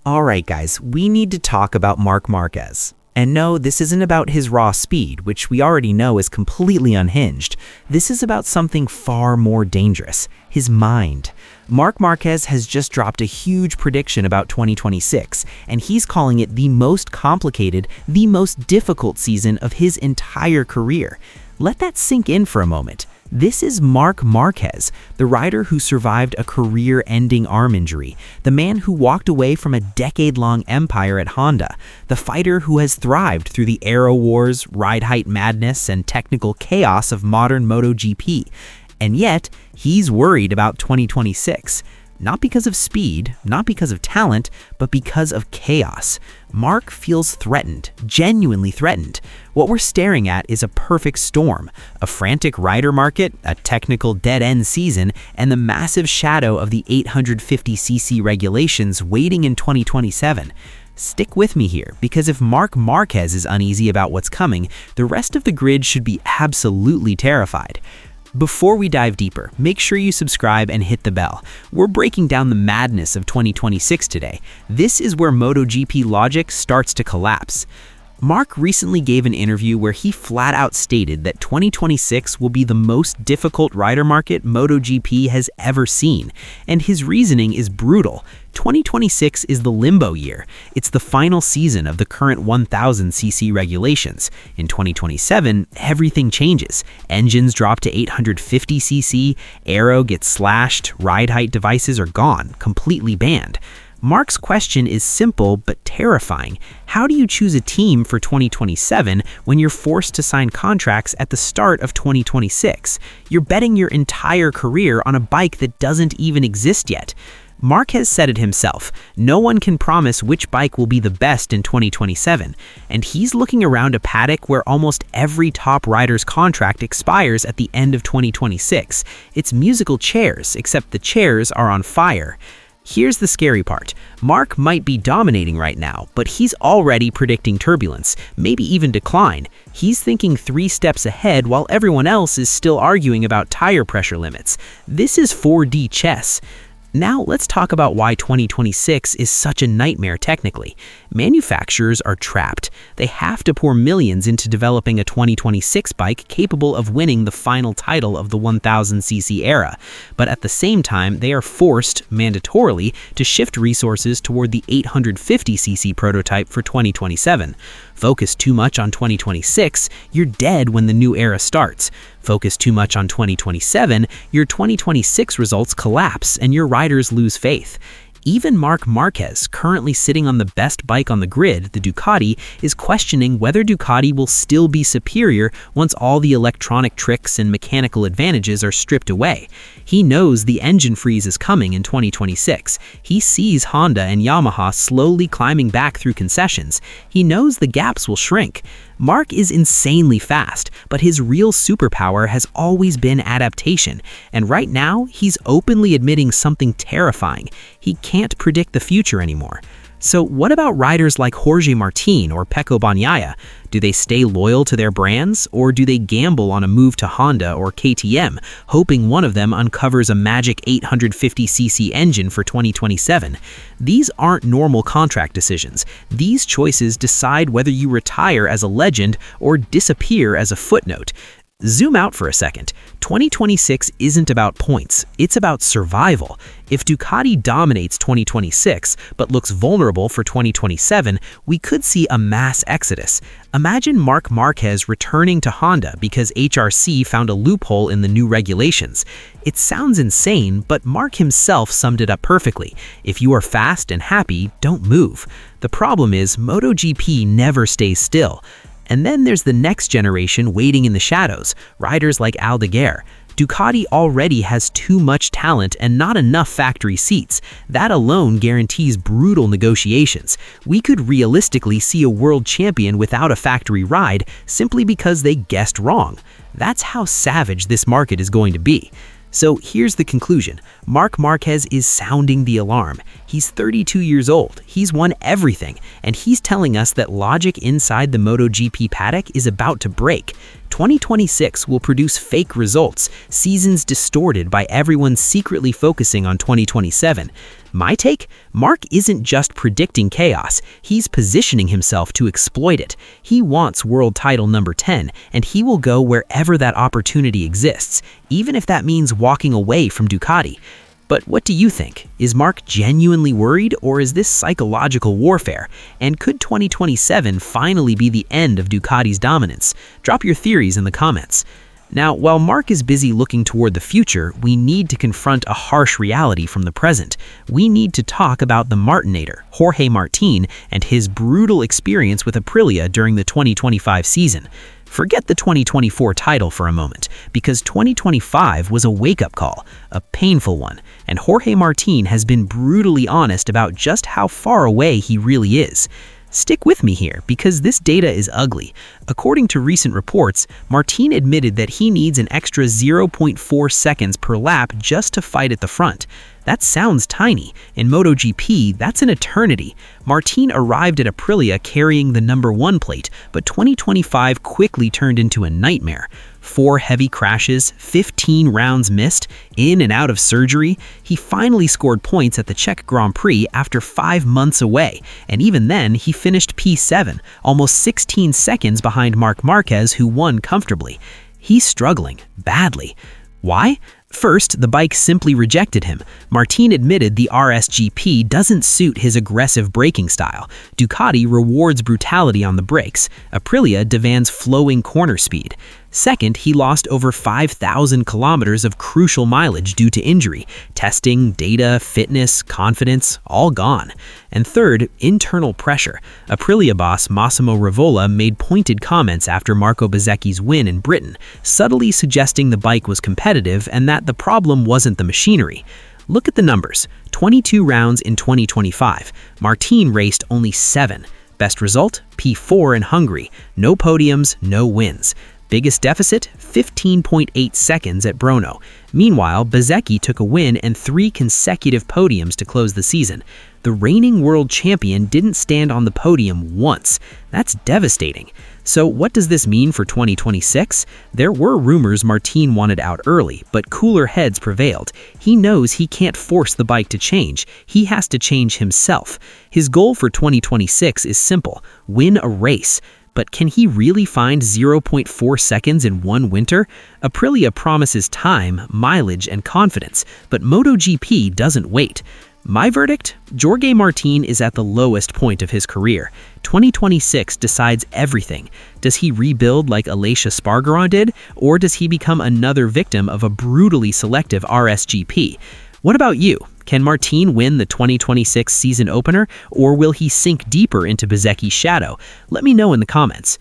Alright guys, we need to talk about Marc Marquez. And no, this isn't about his raw speed, which we already know is completely unhinged. This is about something far more dangerous, his mind. Marc Marquez has just dropped a huge prediction about 2026, and he's calling it the most complicated, the most difficult season of his entire career. Let that sink in for a moment. This is Marc Marquez, the rider who survived a career-ending arm injury, the man who walked away from a decade-long empire at Honda, the fighter who has thrived through the aero wars, ride height madness, and technical chaos of modern MotoGP. And yet, he's worried about 2026. Not because of speed, not because of talent, but because of chaos. Marc feels threatened, genuinely threatened. What we're staring at is a perfect storm, a frantic rider market, a technical dead-end season, and the massive shadow of the 850cc regulations waiting in 2027. Stick with me here, because if Marc Marquez is uneasy about what's coming, the rest of the grid should be absolutely terrified. Before we dive deeper, make sure you subscribe and hit the bell. We're breaking down the madness of 2026 today. This is where MotoGP logic starts to collapse. Marc recently gave an interview where he flat out stated that 2026 will be the most difficult rider market MotoGP has ever seen, and his reasoning is brutal. 2026 is the limbo year. It's the final season of the current 1000cc regulations. In 2027, everything changes. Engines drop to 850cc, aero gets slashed, ride height devices are gone, completely banned. Marc's question is simple but terrifying. How do you choose a team for 2027 when you're forced to sign contracts at the start of 2026? You're betting your entire career on a bike that doesn't even exist yet. Marc has said it himself, no one can promise which bike will be the best in 2027, and he's looking around a paddock where almost every top rider's contract expires at the end of 2026. It's musical chairs, except the chairs are on fire. Here's the scary part. Marc might be dominating right now, but he's already predicting turbulence, maybe even decline. He's thinking 3 steps ahead while everyone else is still arguing about tire pressure limits. This is 4D chess. Now let's talk about why 2026 is such a nightmare technically. Manufacturers are trapped. They have to pour millions into developing a 2026 bike capable of winning the final title of the 1000cc era. But at the same time, they are forced, mandatorily, to shift resources toward the 850cc prototype for 2027. Focus too much on 2026, you're dead when the new era starts. Focus too much on 2027, your 2026 results collapse and your riders lose faith. Even Marc Marquez, currently sitting on the best bike on the grid, the Ducati, is questioning whether Ducati will still be superior once all the electronic tricks and mechanical advantages are stripped away. He knows the engine freeze is coming in 2026. He sees Honda and Yamaha slowly climbing back through concessions. He knows the gaps will shrink. Marc is insanely fast, but his real superpower has always been adaptation, and right now he's openly admitting something terrifying. He can't predict the future anymore. So what about riders like Jorge Martin or Pecco Bagnaia? Do they stay loyal to their brands, or do they gamble on a move to Honda or KTM, hoping one of them uncovers a magic 850cc engine for 2027? These aren't normal contract decisions. These choices decide whether you retire as a legend or disappear as a footnote. Zoom out for a second. 2026 isn't about points, it's about survival. If Ducati dominates 2026 but looks vulnerable for 2027, we could see a mass exodus. Imagine Marc Marquez returning to Honda because HRC found a loophole in the new regulations. It sounds insane, but Marc himself summed it up perfectly. If you are fast and happy, don't move. The problem is MotoGP never stays still. And then there's the next generation waiting in the shadows, riders like Aldeguer. Ducati already has too much talent and not enough factory seats. That alone guarantees brutal negotiations. We could realistically see a world champion without a factory ride simply because they guessed wrong. That's how savage this market is going to be. So here's the conclusion. Marc Marquez is sounding the alarm. He's 32 years old, he's won everything, and he's telling us that logic inside the MotoGP paddock is about to break. 2026 will produce fake results, seasons distorted by everyone secretly focusing on 2027. My take? Marc isn't just predicting chaos, he's positioning himself to exploit it. He wants world title number 10, and he will go wherever that opportunity exists, even if that means walking away from Ducati. But what do you think? Is Marc genuinely worried, or is this psychological warfare? And could 2027 finally be the end of Ducati's dominance? Drop your theories in the comments. Now, while Marc is busy looking toward the future, we need to confront a harsh reality from the present. We need to talk about the Martinator, Jorge Martin, and his brutal experience with Aprilia during the 2025 season. Forget the 2024 title for a moment, because 2025 was a wake-up call, a painful one, and Jorge Martin has been brutally honest about just how far away he really is. Stick with me here, because this data is ugly. According to recent reports, Martin admitted that he needs an extra 0.4 seconds per lap just to fight at the front. That sounds tiny. In MotoGP, that's an eternity. Martin arrived at Aprilia carrying the number 1 plate, but 2025 quickly turned into a nightmare. 4 heavy crashes, 15 rounds missed, in and out of surgery. He finally scored points at the Czech Grand Prix after 5 months away, and even then he finished P7, almost 16 seconds behind Marc Marquez, who won comfortably. He's struggling, badly. Why? First, the bike simply rejected him. Martin admitted the RSGP doesn't suit his aggressive braking style. Ducati rewards brutality on the brakes. Aprilia demands flowing corner speed. Second, he lost over 5,000 kilometers of crucial mileage due to injury. Testing, data, fitness, confidence, all gone. And third, internal pressure. Aprilia boss Massimo Rivola made pointed comments after Marco Bezzecchi's win in Britain, subtly suggesting the bike was competitive and that the problem wasn't the machinery. Look at the numbers. 22 rounds in 2025. Martin raced only 7. Best result? P4 in Hungary. No podiums, no wins. Biggest deficit? 15.8 seconds at Brno. Meanwhile, Bezzecchi took a win and 3 consecutive podiums to close the season. The reigning world champion didn't stand on the podium once. That's devastating. So what does this mean for 2026? There were rumors Martin wanted out early, but cooler heads prevailed. He knows he can't force the bike to change. He has to change himself. His goal for 2026 is simple: win a race. But can he really find 0.4 seconds in one winter? Aprilia promises time, mileage, and confidence, but MotoGP doesn't wait. My verdict? Jorge Martin is at the lowest point of his career. 2026 decides everything. Does he rebuild like Aleix Espargaró did, or does he become another victim of a brutally selective RSGP? What about you? Can Martin win the 2026 season opener, or will he sink deeper into Bezzecchi's shadow? Let me know in the comments.